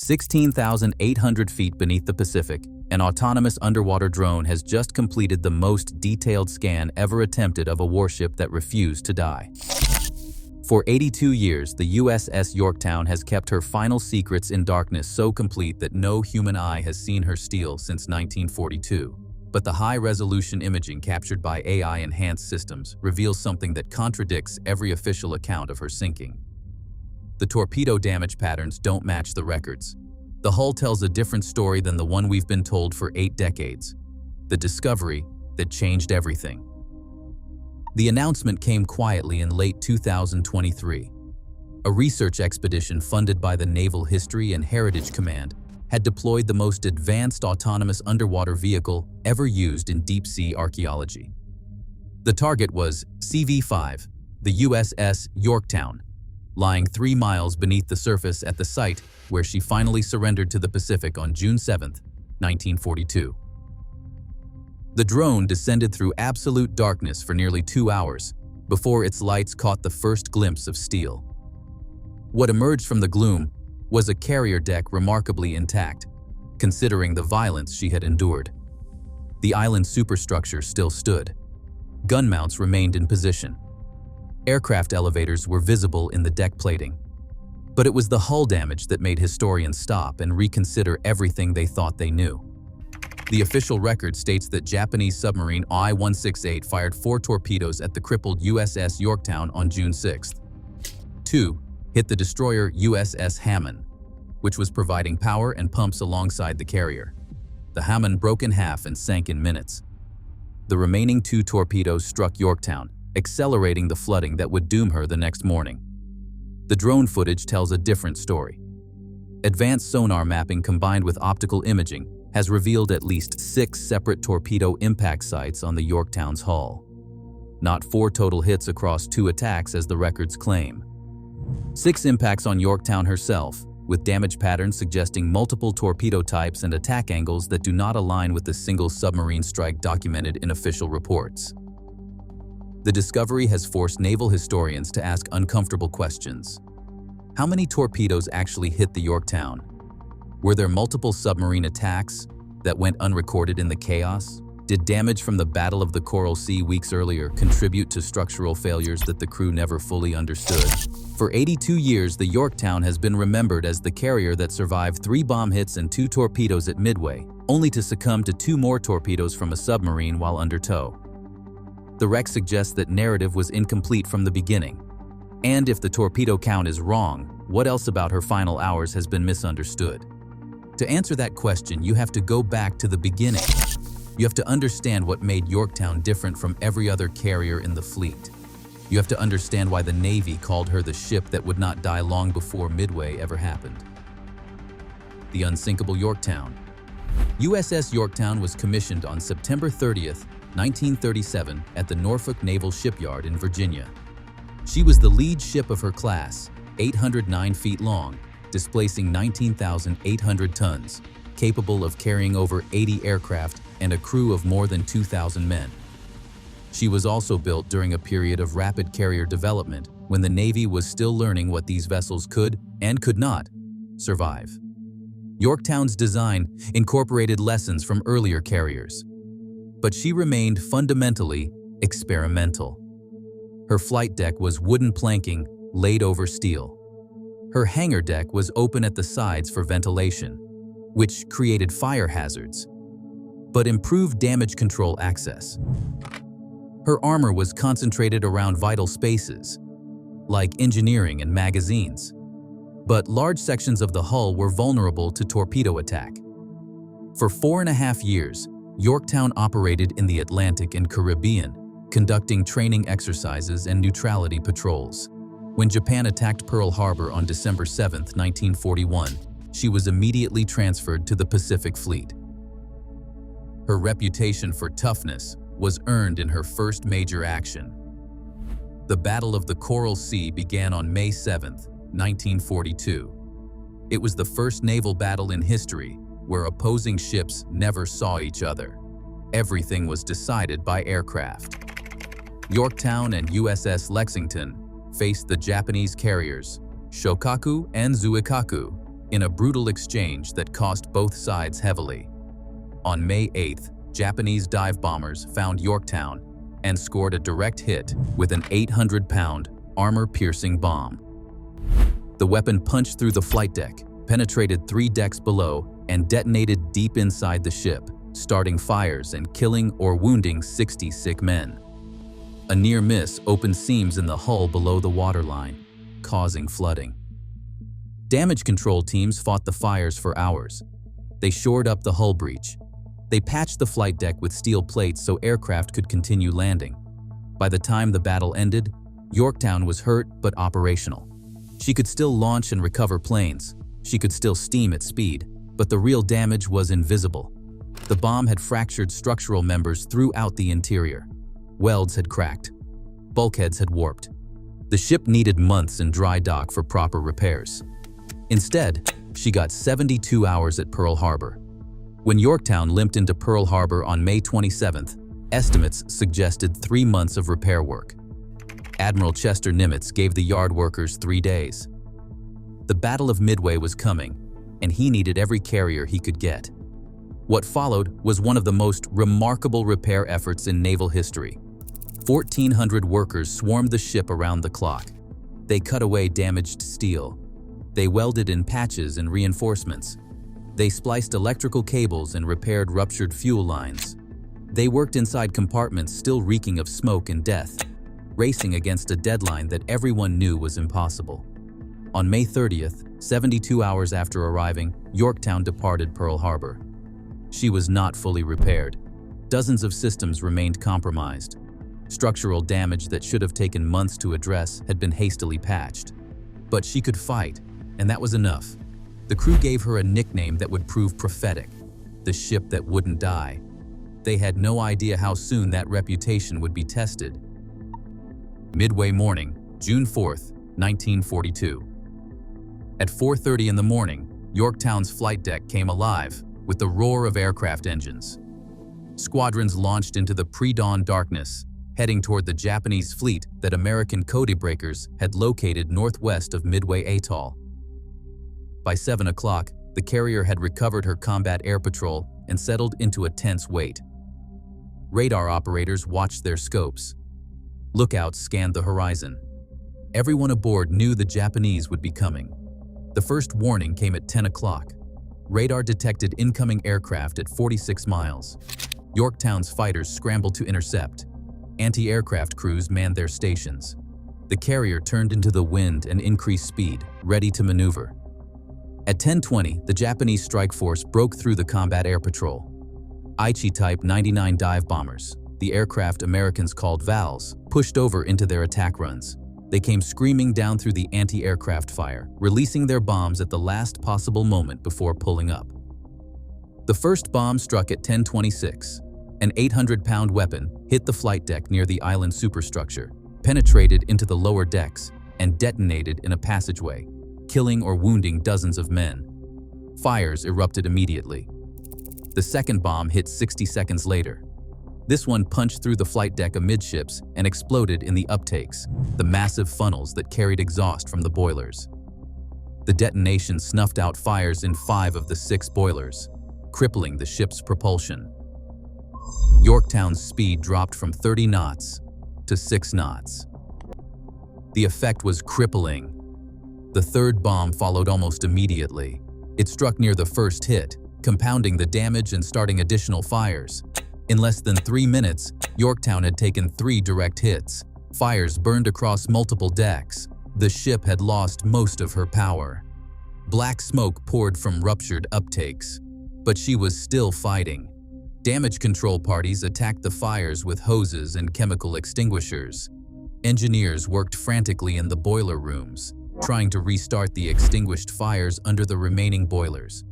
16,800 feet beneath the Pacific, an autonomous underwater drone has just completed the most detailed scan ever attempted of a warship that refused to die. For 82 years, the USS Yorktown has kept her final secrets in darkness so complete that no human eye has seen her steal since 1942. But the high-resolution imaging captured by AI-enhanced systems reveals something that contradicts every official account of her sinking. The torpedo damage patterns don't match the records. The hull tells a different story than the one we've been told for 8 decades. The discovery that changed everything. The announcement came quietly in late 2023. A research expedition funded by the Naval History and Heritage Command had deployed the most advanced autonomous underwater vehicle ever used in deep-sea archaeology. The target was CV-5, the USS Yorktown, lying 3 miles beneath the surface at the site where she finally surrendered to the Pacific on June 7, 1942. The drone descended through absolute darkness for nearly 2 hours before its lights caught the first glimpse of steel. What emerged from the gloom was a carrier deck remarkably intact, considering the violence she had endured. The island's superstructure still stood. Gun mounts remained in position. Aircraft elevators were visible in the deck plating. But it was the hull damage that made historians stop and reconsider everything they thought they knew. The official record states that Japanese submarine I-168 fired 4 torpedoes at the crippled USS Yorktown on June 6. 2 hit the destroyer USS Hammond, which was providing power and pumps alongside the carrier. The Hammond broke in half and sank in minutes. The remaining 2 torpedoes struck Yorktown, accelerating the flooding that would doom her the next morning. The drone footage tells a different story. Advanced sonar mapping combined with optical imaging has revealed at least 6 separate torpedo impact sites on the Yorktown's hull. Not 4 total hits across 2 attacks as the records claim. 6 impacts on Yorktown herself, with damage patterns suggesting multiple torpedo types and attack angles that do not align with the single submarine strike documented in official reports. The discovery has forced naval historians to ask uncomfortable questions. How many torpedoes actually hit the Yorktown? Were there multiple submarine attacks that went unrecorded in the chaos? Did damage from the Battle of the Coral Sea weeks earlier contribute to structural failures that the crew never fully understood? For 82 years, the Yorktown has been remembered as the carrier that survived 3 bomb hits and 2 torpedoes at Midway, only to succumb to 2 more torpedoes from a submarine while under tow. The wreck suggests that narrative was incomplete from the beginning. And if the torpedo count is wrong, what else about her final hours has been misunderstood? To answer that question, you have to go back to the beginning. You have to understand what made Yorktown different from every other carrier in the fleet. You have to understand why the Navy called her the ship that would not die long before Midway ever happened. The unsinkable Yorktown. USS Yorktown was commissioned on September 30th, 1937 at the Norfolk Naval Shipyard in Virginia. She was the lead ship of her class, 809 feet long, displacing 19,800 tons, capable of carrying over 80 aircraft and a crew of more than 2,000 men. She was also built during a period of rapid carrier development when the Navy was still learning what these vessels could and could not survive. Yorktown's design incorporated lessons from earlier carriers, but she remained fundamentally experimental. Her flight deck was wooden planking laid over steel. Her hangar deck was open at the sides for ventilation, which created fire hazards, but improved damage control access. Her armor was concentrated around vital spaces, like engineering and magazines, but large sections of the hull were vulnerable to torpedo attack. For 4.5 years, Yorktown operated in the Atlantic and Caribbean, conducting training exercises and neutrality patrols. When Japan attacked Pearl Harbor on December 7, 1941, she was immediately transferred to the Pacific Fleet. Her reputation for toughness was earned in her first major action. The Battle of the Coral Sea began on May 7, 1942. It was the first naval battle in history where opposing ships never saw each other. Everything was decided by aircraft. Yorktown and USS Lexington faced the Japanese carriers Shokaku and Zuikaku, in a brutal exchange that cost both sides heavily. On May 8th, Japanese dive bombers found Yorktown and scored a direct hit with an 800-pound, armor-piercing bomb. The weapon punched through the flight deck, penetrated 3 decks below, and detonated deep inside the ship, starting fires and killing or wounding 60 sick men. A near miss opened seams in the hull below the waterline, causing flooding. Damage control teams fought the fires for hours. They shored up the hull breach. They patched the flight deck with steel plates so aircraft could continue landing. By the time the battle ended, Yorktown was hurt but operational. She could still launch and recover planes. She could still steam at speed, but the real damage was invisible. The bomb had fractured structural members throughout the interior. Welds had cracked. Bulkheads had warped. The ship needed months in dry dock for proper repairs. Instead, she got 72 hours at Pearl Harbor. When Yorktown limped into Pearl Harbor on May 27th, estimates suggested 3 months of repair work. Admiral Chester Nimitz gave the yard workers 3 days. The Battle of Midway was coming, and he needed every carrier he could get. What followed was one of the most remarkable repair efforts in naval history. 1,400 workers swarmed the ship around the clock. They cut away damaged steel. They welded in patches and reinforcements. They spliced electrical cables and repaired ruptured fuel lines. They worked inside compartments still reeking of smoke and death, racing against a deadline that everyone knew was impossible. On May 30th, 72 hours after arriving, Yorktown departed Pearl Harbor. She was not fully repaired. Dozens of systems remained compromised. Structural damage that should have taken months to address had been hastily patched. But she could fight, and that was enough. The crew gave her a nickname that would prove prophetic: the ship that wouldn't die. They had no idea how soon that reputation would be tested. Midway morning, June 4th, 1942. At 4:30 in the morning, Yorktown's flight deck came alive with the roar of aircraft engines. Squadrons launched into the pre-dawn darkness, heading toward the Japanese fleet that American codebreakers had located northwest of Midway Atoll. By 7 o'clock, the carrier had recovered her combat air patrol and settled into a tense wait. Radar operators watched their scopes. Lookouts scanned the horizon. Everyone aboard knew the Japanese would be coming. The first warning came at 10 o'clock. Radar detected incoming aircraft at 46 miles. Yorktown's fighters scrambled to intercept. Anti-aircraft crews manned their stations. The carrier turned into the wind and increased speed, ready to maneuver. At 10:20, the Japanese strike force broke through the combat air patrol. Aichi-type 99 dive bombers, the aircraft Americans called VALs, pushed over into their attack runs. They came screaming down through the anti-aircraft fire, releasing their bombs at the last possible moment before pulling up. The first bomb struck at 10:26. An 800-pound weapon hit the flight deck near the island superstructure, penetrated into the lower decks, and detonated in a passageway, killing or wounding dozens of men. Fires erupted immediately. The second bomb hit 60 seconds later. This one punched through the flight deck amidships and exploded in the uptakes, the massive funnels that carried exhaust from the boilers. The detonation snuffed out fires in 5 of the 6 boilers, crippling the ship's propulsion. Yorktown's speed dropped from 30 knots to 6 knots. The effect was crippling. The third bomb followed almost immediately. It struck near the first hit, compounding the damage and starting additional fires. In less than 3 minutes, Yorktown had taken 3 direct hits. Fires burned across multiple decks. The ship had lost most of her power. Black smoke poured from ruptured uptakes. But she was still fighting. Damage control parties attacked the fires with hoses and chemical extinguishers. Engineers worked frantically in the boiler rooms, trying to restart the extinguished fires under the remaining boilers.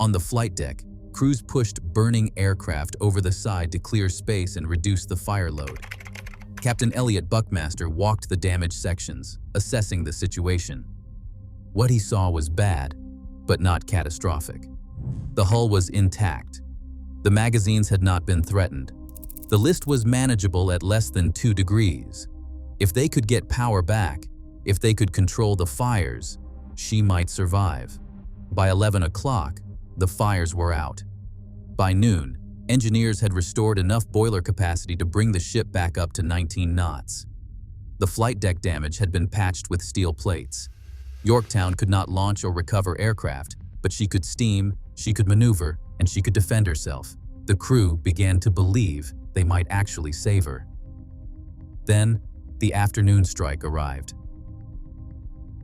On the flight deck, crews pushed burning aircraft over the side to clear space and reduce the fire load. Captain Elliot Buckmaster walked the damaged sections, assessing the situation. What he saw was bad, but not catastrophic. The hull was intact. The magazines had not been threatened. The list was manageable at less than 2 degrees. If they could get power back, if they could control the fires, she might survive. By 11 o'clock, the fires were out. By noon, engineers had restored enough boiler capacity to bring the ship back up to 19 knots. The flight deck damage had been patched with steel plates. Yorktown could not launch or recover aircraft, but she could steam, she could maneuver, and she could defend herself. The crew began to believe they might actually save her. Then, the afternoon strike arrived.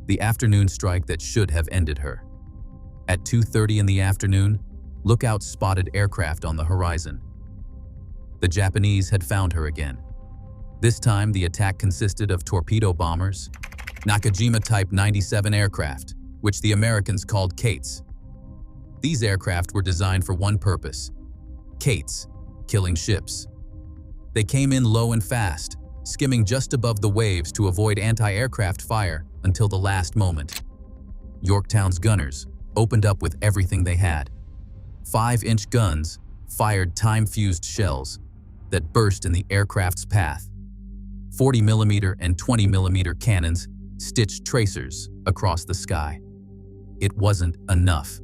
The afternoon strike that should have ended her. At 2:30 in the afternoon, lookouts spotted aircraft on the horizon. The Japanese had found her again. This time, the attack consisted of torpedo bombers, Nakajima Type 97 aircraft, which the Americans called Kates. These aircraft were designed for one purpose: Kates, killing ships. They came in low and fast, skimming just above the waves to avoid anti-aircraft fire until the last moment. Yorktown's gunners opened up with everything they had. 5-inch guns fired time-fused shells that burst in the aircraft's path. 40mm and 20mm cannons stitched tracers across the sky. It wasn't enough.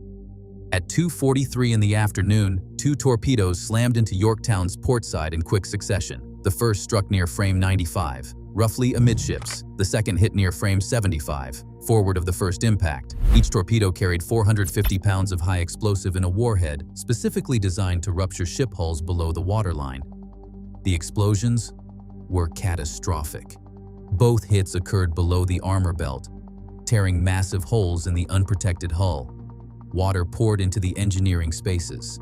At 2:43 in the afternoon, 2 torpedoes slammed into Yorktown's port side in quick succession. The first struck near frame 95, roughly amidships. The second hit near frame 75, forward of the first impact. Each torpedo carried 450 pounds of high explosive in a warhead specifically designed to rupture ship hulls below the waterline. The explosions were catastrophic. Both hits occurred below the armor belt, tearing massive holes in the unprotected hull. Water poured into the engineering spaces.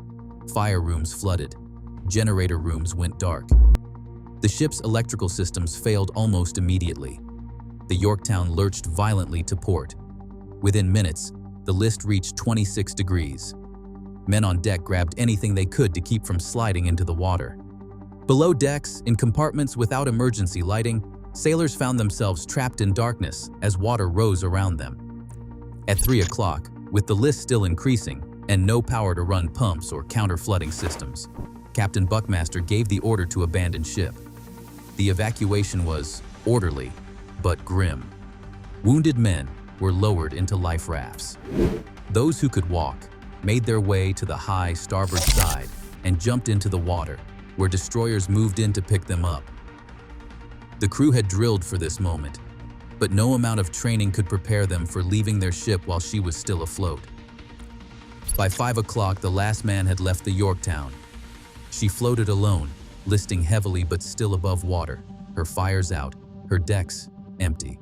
Fire rooms flooded. Generator rooms went dark. The ship's electrical systems failed almost immediately. The Yorktown lurched violently to port. Within minutes, the list reached 26 degrees. Men on deck grabbed anything they could to keep from sliding into the water. Below decks, in compartments without emergency lighting, sailors found themselves trapped in darkness as water rose around them. At 3 o'clock, with the list still increasing and no power to run pumps or counter-flooding systems, Captain Buckmaster gave the order to abandon ship. The evacuation was orderly, but grim. Wounded men were lowered into life rafts. Those who could walk made their way to the high starboard side and jumped into the water, where destroyers moved in to pick them up. The crew had drilled for this moment, but no amount of training could prepare them for leaving their ship while she was still afloat. By 5 o'clock, the last man had left the Yorktown. She floated alone, listing heavily but still above water, her fires out, her decks empty.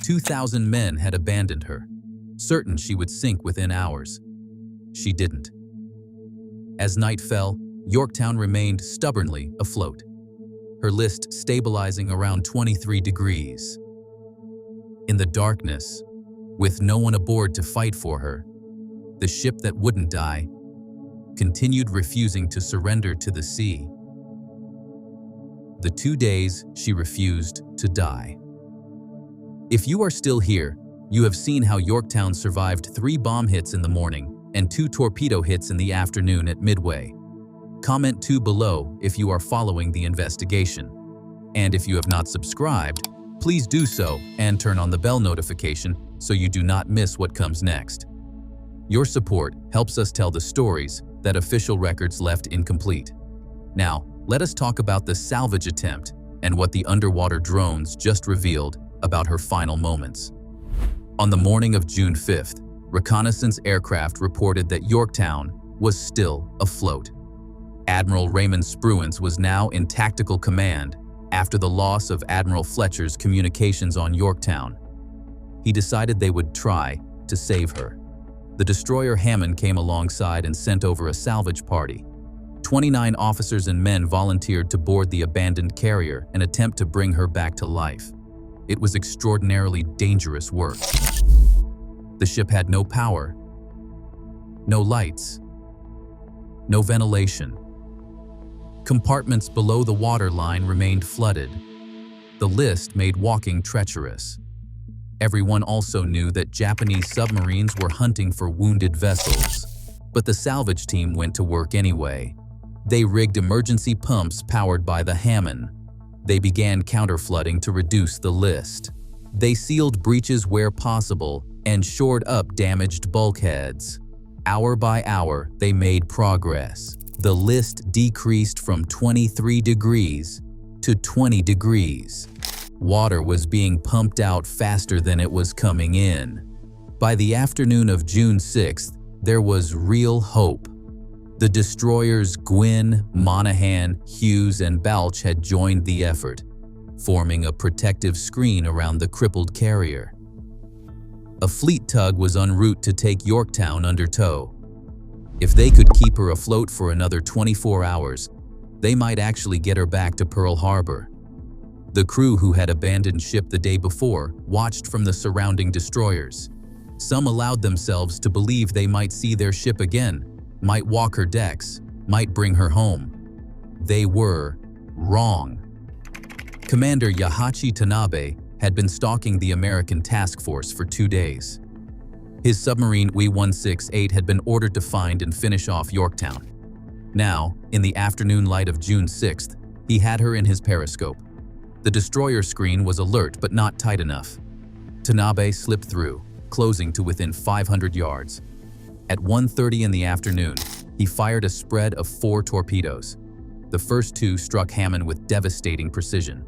2,000 men had abandoned her, certain she would sink within hours. She didn't. As night fell, Yorktown remained stubbornly afloat, her list stabilizing around 23 degrees. In the darkness, with no one aboard to fight for her, the ship that wouldn't die continued refusing to surrender to the sea. The 2 days she refused to die. If you are still here, you have seen how Yorktown survived 3 bomb hits in the morning and 2 torpedo hits in the afternoon at Midway. Comment 2 below if you are following the investigation. And if you have not subscribed, please do so and turn on the bell notification so you do not miss what comes next. Your support helps us tell the stories that official records left incomplete. Now, let us talk about the salvage attempt and what the underwater drones just revealed about her final moments. On the morning of June 5th, reconnaissance aircraft reported that Yorktown was still afloat. Admiral Raymond Spruance was now in tactical command after the loss of Admiral Fletcher's communications on Yorktown. He decided they would try to save her. The destroyer Hammond came alongside and sent over a salvage party. 29 officers and men volunteered to board the abandoned carrier and attempt to bring her back to life. It was extraordinarily dangerous work. The ship had no power, no lights, no ventilation. Compartments below the waterline remained flooded. The list made walking treacherous. Everyone also knew that Japanese submarines were hunting for wounded vessels, but the salvage team went to work anyway. They rigged emergency pumps powered by the Hammond. They began counterflooding to reduce the list. They sealed breaches where possible and shored up damaged bulkheads. Hour by hour, they made progress. The list decreased from 23 degrees to 20 degrees. Water was being pumped out faster than it was coming in. By the afternoon of June 6th, there was real hope. The destroyers Gwyn, Monaghan, Hughes, and Balch had joined the effort, forming a protective screen around the crippled carrier. A fleet tug was en route to take Yorktown under tow. If they could keep her afloat for another 24 hours, they might actually get her back to Pearl Harbor. The crew who had abandoned ship the day before watched from the surrounding destroyers. Some allowed themselves to believe they might see their ship again, might walk her decks, might bring her home. They were wrong. Commander Yahachi Tanabe had been stalking the American task force for 2 days. His submarine USS-168 had been ordered to find and finish off Yorktown. Now, in the afternoon light of June 6th, he had her in his periscope. The destroyer screen was alert but not tight enough. Tanabe slipped through, closing to within 500 yards. At 1:30 in the afternoon, he fired a spread of 4 torpedoes. The first 2 struck Hammond with devastating precision.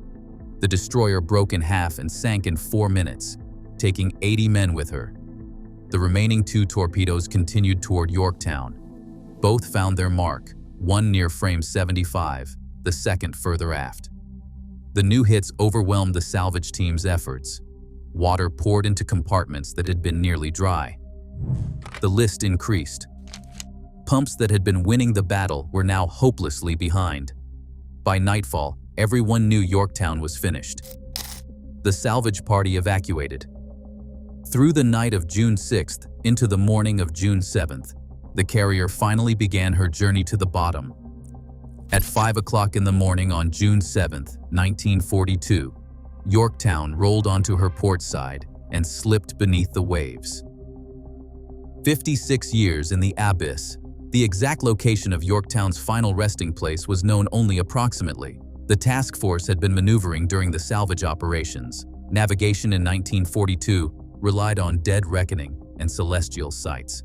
The destroyer broke in half and sank in 4 minutes, taking 80 men with her. The remaining 2 torpedoes continued toward Yorktown. Both found their mark, one near frame 75, the second further aft. The new hits overwhelmed the salvage team's efforts. Water poured into compartments that had been nearly dry. The list increased. Pumps that had been winning the battle were now hopelessly behind. By nightfall, everyone knew Yorktown was finished. The salvage party evacuated. Through the night of June 6th into the morning of June 7th, the carrier finally began her journey to the bottom. At 5 o'clock in the morning on June 7th, 1942, Yorktown rolled onto her port side and slipped beneath the waves. 56 years in the abyss, the exact location of Yorktown's final resting place was known only approximately. The task force had been maneuvering during the salvage operations. Navigation in 1942 relied on dead reckoning and celestial sights.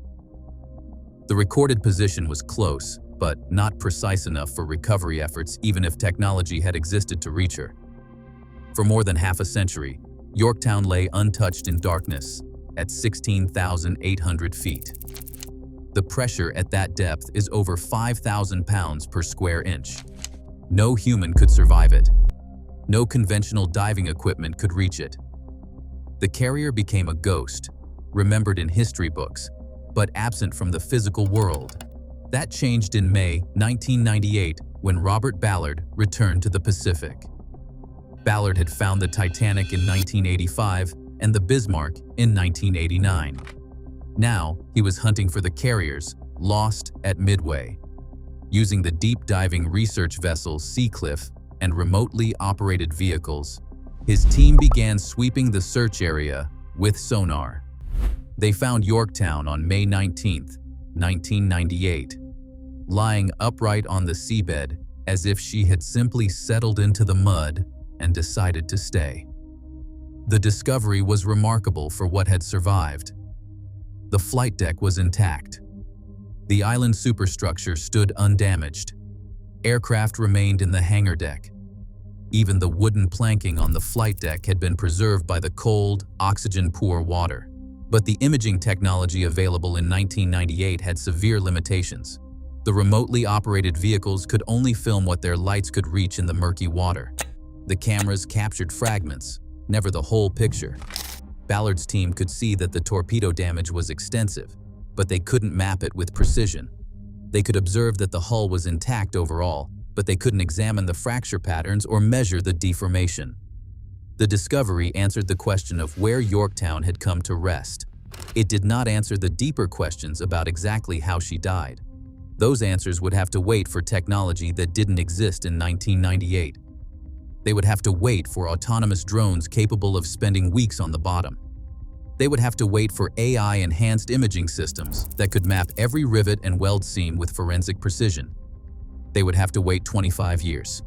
The recorded position was close, but not precise enough for recovery efforts even if technology had existed to reach her. For more than half a century, Yorktown lay untouched in darkness at 16,800 feet. The pressure at that depth is over 5,000 pounds per square inch. No human could survive it. No conventional diving equipment could reach it. The carrier became a ghost, remembered in history books, but absent from the physical world. That changed in May 1998 when Robert Ballard returned to the Pacific. Ballard had found the Titanic in 1985 and the Bismarck in 1989. Now, he was hunting for the carriers lost at Midway. Using the deep diving research vessel Seacliff and remotely operated vehicles, his team began sweeping the search area with sonar. They found Yorktown on May 19, 1998, lying upright on the seabed as if she had simply settled into the mud and decided to stay. The discovery was remarkable for what had survived. The flight deck was intact. The island superstructure stood undamaged. Aircraft remained in the hangar deck. Even the wooden planking on the flight deck had been preserved by the cold, oxygen-poor water. But the imaging technology available in 1998 had severe limitations. The remotely operated vehicles could only film what their lights could reach in the murky water. The cameras captured fragments, never the whole picture. Ballard's team could see that the torpedo damage was extensive, but they couldn't map it with precision. They could observe that the hull was intact overall, but they couldn't examine the fracture patterns or measure the deformation. The discovery answered the question of where Yorktown had come to rest. It did not answer the deeper questions about exactly how she died. Those answers would have to wait for technology that didn't exist in 1998. They would have to wait for autonomous drones capable of spending weeks on the bottom. They would have to wait for AI-enhanced imaging systems that could map every rivet and weld seam with forensic precision. They would have to wait 25 years.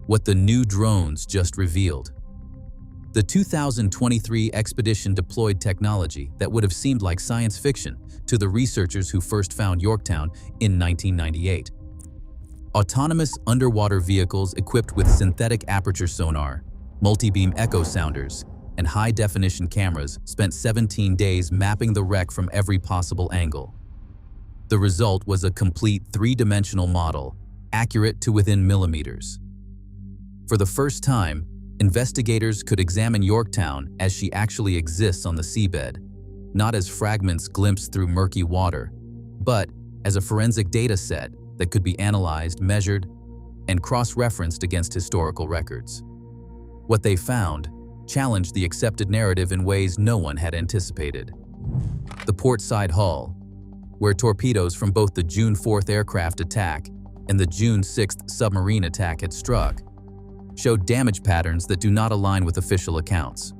What the new drones just revealed. The 2023 expedition deployed technology that would have seemed like science fiction to the researchers who first found Yorktown in 1998. Autonomous underwater vehicles equipped with synthetic aperture sonar, multi-beam echo sounders, and high-definition cameras spent 17 days mapping the wreck from every possible angle. The result was a complete three-dimensional model, accurate to within millimeters. For the first time, investigators could examine Yorktown as she actually exists on the seabed, not as fragments glimpsed through murky water, but as a forensic data set that could be analyzed, measured, and cross-referenced against historical records. What they found challenged the accepted narrative in ways no one had anticipated. The portside hull, where torpedoes from both the June 4th aircraft attack and the June 6th submarine attack had struck, showed damage patterns that do not align with official accounts.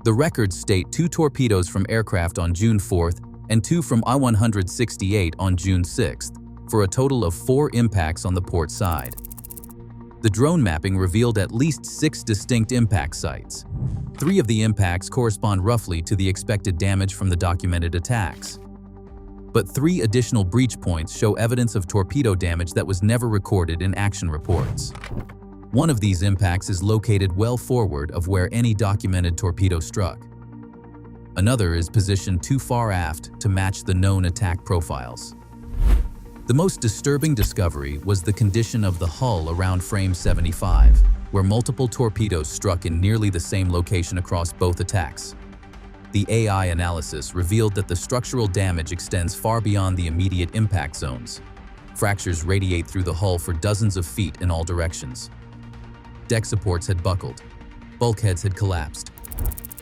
The records state 2 torpedoes from aircraft on June 4th and 2 from I-168 on June 6th, for a total of 4 impacts on the port side. The drone mapping revealed at least 6 distinct impact sites. 3 of the impacts correspond roughly to the expected damage from the documented attacks. But 3 additional breach points show evidence of torpedo damage that was never recorded in action reports. One of these impacts is located well forward of where any documented torpedo struck. Another is positioned too far aft to match the known attack profiles. The most disturbing discovery was the condition of the hull around frame 75, where multiple torpedoes struck in nearly the same location across both attacks. The AI analysis revealed that the structural damage extends far beyond the immediate impact zones. Fractures radiate through the hull for dozens of feet in all directions. Deck supports had buckled. Bulkheads had collapsed.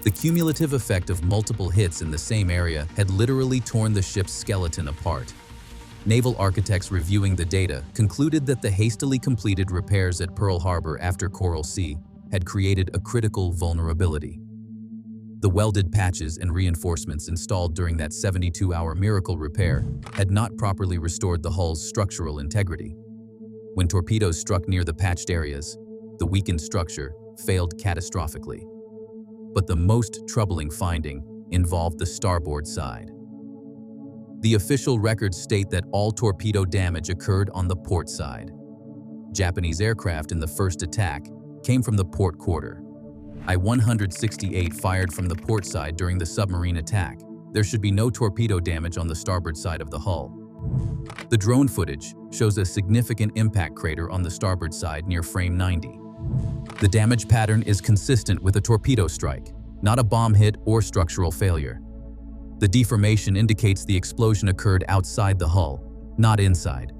The cumulative effect of multiple hits in the same area had literally torn the ship's skeleton apart. Naval architects reviewing the data concluded that the hastily completed repairs at Pearl Harbor after Coral Sea had created a critical vulnerability. The welded patches and reinforcements installed during that 72-hour miracle repair had not properly restored the hull's structural integrity. When torpedoes struck near the patched areas, the weakened structure failed catastrophically. But the most troubling finding involved the starboard side. The official records state that all torpedo damage occurred on the port side. Japanese aircraft in the first attack came from the port quarter. I-168 fired from the port side during the submarine attack. There should be no torpedo damage on the starboard side of the hull. The drone footage shows a significant impact crater on the starboard side near frame 90. The damage pattern is consistent with a torpedo strike, not a bomb hit or structural failure. The deformation indicates the explosion occurred outside the hull, not inside.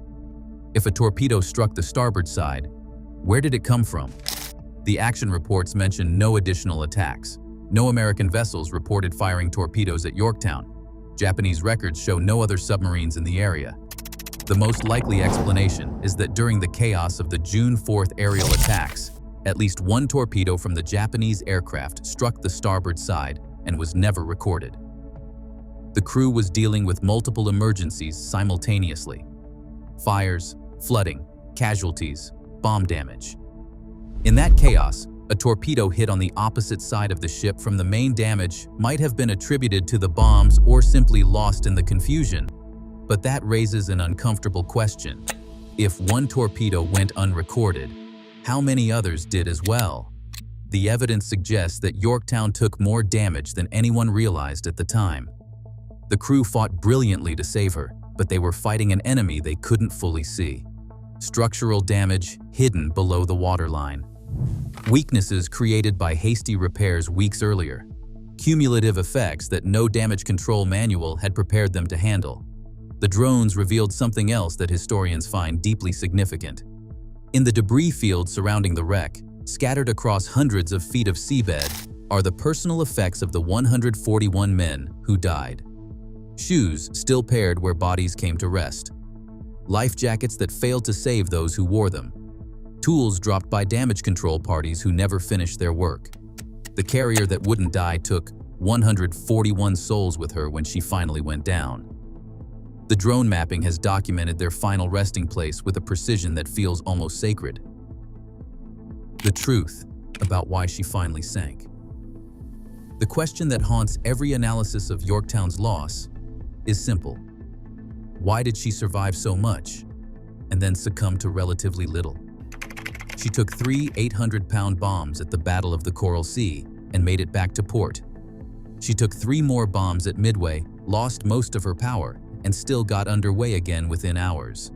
If a torpedo struck the starboard side, where did it come from? The action reports mention no additional attacks. No American vessels reported firing torpedoes at Yorktown. Japanese records show no other submarines in the area. The most likely explanation is that during the chaos of the June 4th aerial attacks, at least 1 torpedo from the Japanese aircraft struck the starboard side and was never recorded. The crew was dealing with multiple emergencies simultaneously: fires, flooding, casualties, bomb damage. In that chaos, a torpedo hit on the opposite side of the ship from the main damage might have been attributed to the bombs or simply lost in the confusion. But that raises an uncomfortable question. If 1 torpedo went unrecorded, how many others did as well? The evidence suggests that Yorktown took more damage than anyone realized at the time. The crew fought brilliantly to save her, but they were fighting an enemy they couldn't fully see. Structural damage hidden below the waterline. Weaknesses created by hasty repairs weeks earlier. Cumulative effects that no damage control manual had prepared them to handle. The drones revealed something else that historians find deeply significant. In the debris field surrounding the wreck, scattered across hundreds of feet of seabed, are the personal effects of the 141 men who died. Shoes still paired where bodies came to rest. Life jackets that failed to save those who wore them. Tools dropped by damage control parties who never finished their work. The carrier that wouldn't die took 141 souls with her when she finally went down. The drone mapping has documented their final resting place with a precision that feels almost sacred. The truth: about why she finally sank. The question that haunts every analysis of Yorktown's loss is simple. Why did she survive so much and then succumb to relatively little? She took 3 800-pound bombs at the Battle of the Coral Sea and made it back to port. She took 3 more bombs at Midway, lost most of her power, and still got underway again within hours.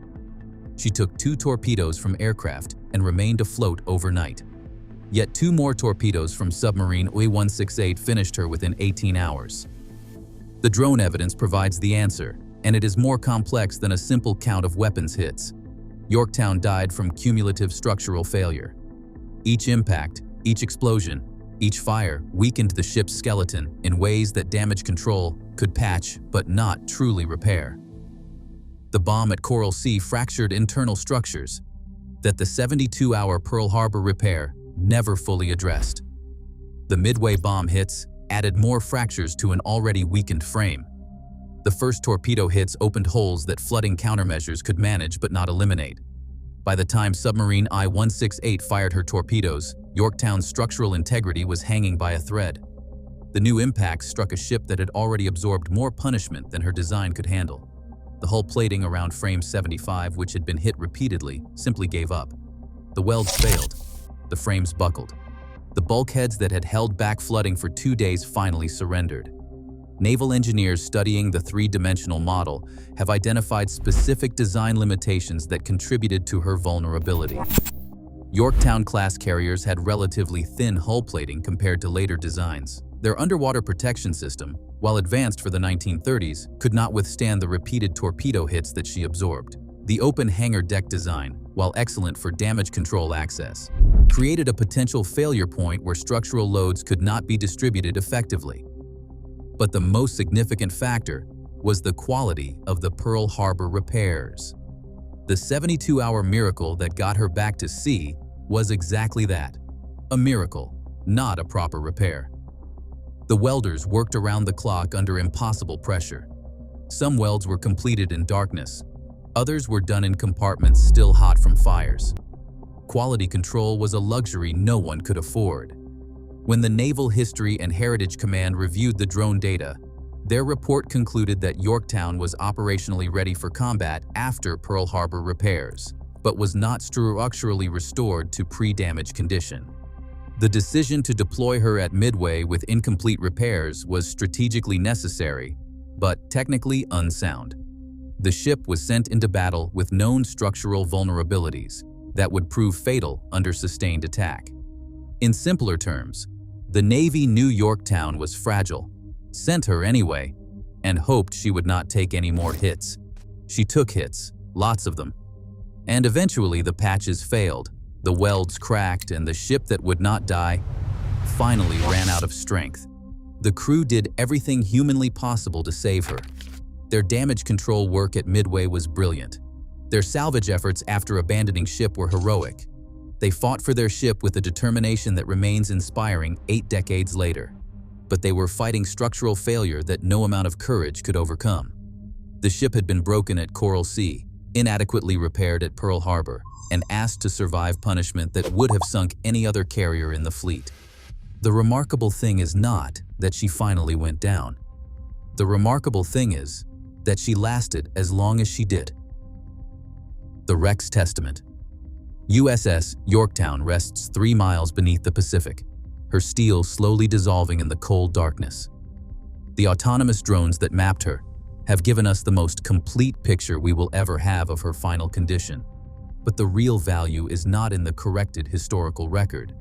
She took 2 torpedoes from aircraft and remained afloat overnight. Yet 2 more torpedoes from submarine USS finished her within 18 hours. The drone evidence provides the answer, and it is more complex than a simple count of weapons hits. Yorktown died from cumulative structural failure. Each impact, each explosion, each fire weakened the ship's skeleton in ways that damage control could patch but not truly repair. The bomb at Coral Sea fractured internal structures that the 72-hour Pearl Harbor repair never fully addressed. The Midway bomb hits added more fractures to an already weakened frame. The first torpedo hits opened holes that flooding countermeasures could manage but not eliminate. By the time submarine I-168 fired her torpedoes, Yorktown's structural integrity was hanging by a thread. The new impacts struck a ship that had already absorbed more punishment than her design could handle. The hull plating around frame 75, which had been hit repeatedly, simply gave up. The welds failed. The frames buckled. The bulkheads that had held back flooding for 2 days finally surrendered. Naval engineers studying the 3-dimensional model have identified specific design limitations that contributed to her vulnerability. Yorktown-class carriers had relatively thin hull plating compared to later designs. Their underwater protection system, while advanced for the 1930s, could not withstand the repeated torpedo hits that she absorbed. The open hangar deck design, while excellent for damage control access, created a potential failure point where structural loads could not be distributed effectively. But the most significant factor was the quality of the Pearl Harbor repairs. The 72-hour miracle that got her back to sea was exactly that, a miracle, not a proper repair. The welders worked around the clock under impossible pressure. Some welds were completed in darkness. Others were done in compartments still hot from fires. Quality control was a luxury no one could afford. When the Naval History and Heritage Command reviewed the drone data, their report concluded that Yorktown was operationally ready for combat after Pearl Harbor repairs, but was not structurally restored to pre-damage condition. The decision to deploy her at Midway with incomplete repairs was strategically necessary, but technically unsound. The ship was sent into battle with known structural vulnerabilities that would prove fatal under sustained attack. In simpler terms, the Navy knew Yorktown was fragile, sent her anyway, and hoped she would not take any more hits. She took hits, lots of them. And eventually the patches failed, the welds cracked, and the ship that would not die finally ran out of strength. The crew did everything humanly possible to save her. Their damage control work at Midway was brilliant. Their salvage efforts after abandoning ship were heroic. They fought for their ship with a determination that remains inspiring 8 decades later. But they were fighting structural failure that no amount of courage could overcome. The ship had been broken at Coral Sea, inadequately repaired at Pearl Harbor, and asked to survive punishment that would have sunk any other carrier in the fleet. The remarkable thing is not that she finally went down. The remarkable thing is that she lasted as long as she did. The Wreck's Testament. USS Yorktown rests 3 miles beneath the Pacific, her steel slowly dissolving in the cold darkness. The autonomous drones that mapped her have given us the most complete picture we will ever have of her final condition. But the real value is not in the corrected historical record.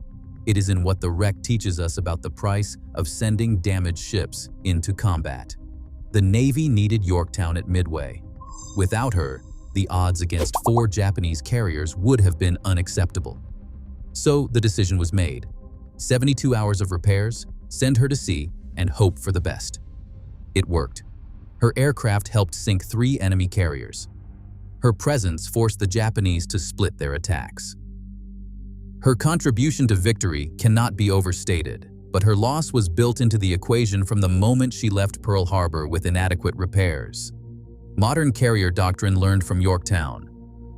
It is in what the wreck teaches us about the price of sending damaged ships into combat. The Navy needed Yorktown at Midway. Without her, the odds against 4 Japanese carriers would have been unacceptable. So the decision was made. 72 hours of repairs, send her to sea, and hope for the best. It worked. Her aircraft helped sink 3 enemy carriers. Her presence forced the Japanese to split their attacks. Her contribution to victory cannot be overstated, but her loss was built into the equation from the moment she left Pearl Harbor with inadequate repairs. Modern carrier doctrine learned from Yorktown.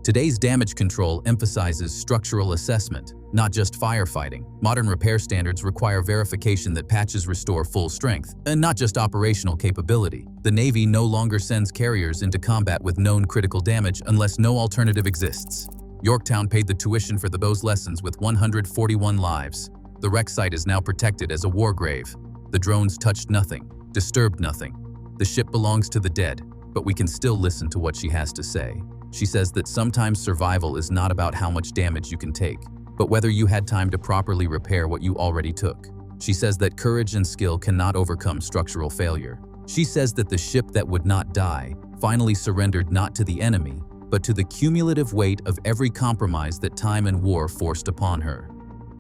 Today's damage control emphasizes structural assessment, Not just firefighting. Modern repair standards require verification that patches restore full strength, and not just operational capability. The Navy no longer sends carriers into combat with known critical damage unless no alternative exists. Yorktown paid the tuition for those lessons with 141 lives. The wreck site is now protected as a war grave. The drones touched nothing, disturbed nothing. The ship belongs to the dead, but we can still listen to what she has to say. She says that sometimes survival is not about how much damage you can take, but whether you had time to properly repair what you already took. She says that courage and skill cannot overcome structural failure. She says that the ship that would not die finally surrendered not to the enemy, but to the cumulative weight of every compromise that time and war forced upon her.